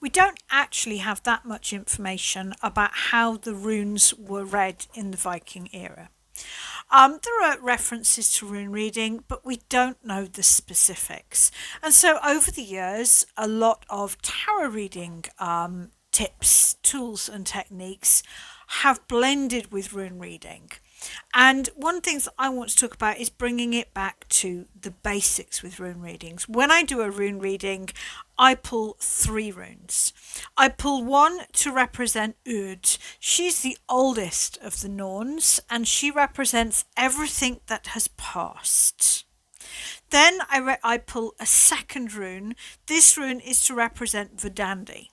we don't actually have that much information about how the runes were read in the Viking era. There are references to rune reading, but we don't know the specifics. And so over the years, a lot of tarot reading tips, tools, and techniques have blended with rune reading. And one thing that I want to talk about is bringing it back to the basics with rune readings. When I do a rune reading, I pull 3 runes. I pull one to represent Ud. She's the oldest of the Norns, and she represents everything that has passed. Then I pull a second rune. This rune is to represent Verdandi,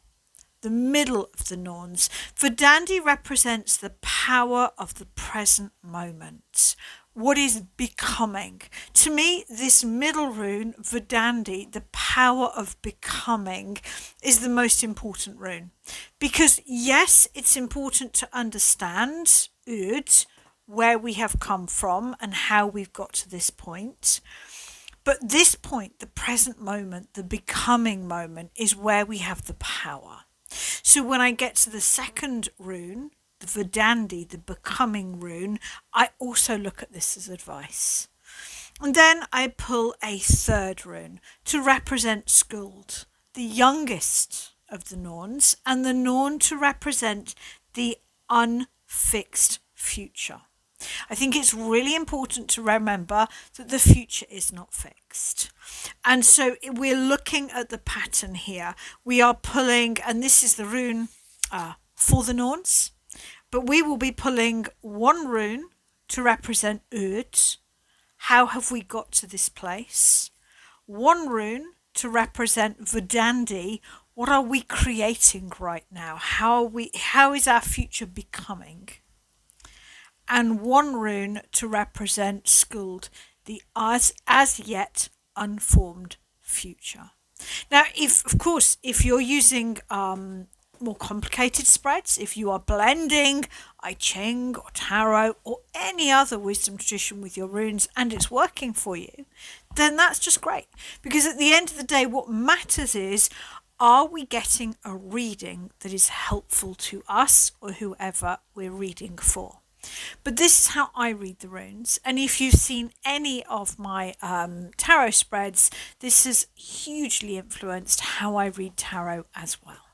the middle of the Norns. Verdandi represents the power of the present moment, what is becoming. To me, this middle rune, Verdandi, the power of becoming, is the most important rune. Because yes, it's important to understand Ud, where we have come from and how we've got to this point. But this point, the present moment, the becoming moment, is where we have the power. So when I get to the second rune, the Verdandi, the becoming rune, I also look at this as advice. And then I pull a third rune to represent Skuld, the youngest of the Norns, and the Norn to represent the unfixed future. I think it's really important to remember that the future is not fixed. And so we're looking at the pattern here. We are pulling, and this is the rune for the Norns, but we will be pulling one rune to represent Ud. How have we got to this place? One rune to represent Verdandi. What are we creating right now? How is our future becoming? And one rune to represent Skuld, the as yet unformed future. Now, if you're using more complicated spreads, if you are blending I Ching or Tarot or any other wisdom tradition with your runes and it's working for you, then that's just great. Because at the end of the day, what matters is, are we getting a reading that is helpful to us or whoever we're reading for? But this is how I read the runes, and if you've seen any of my tarot spreads, this has hugely influenced how I read tarot as well.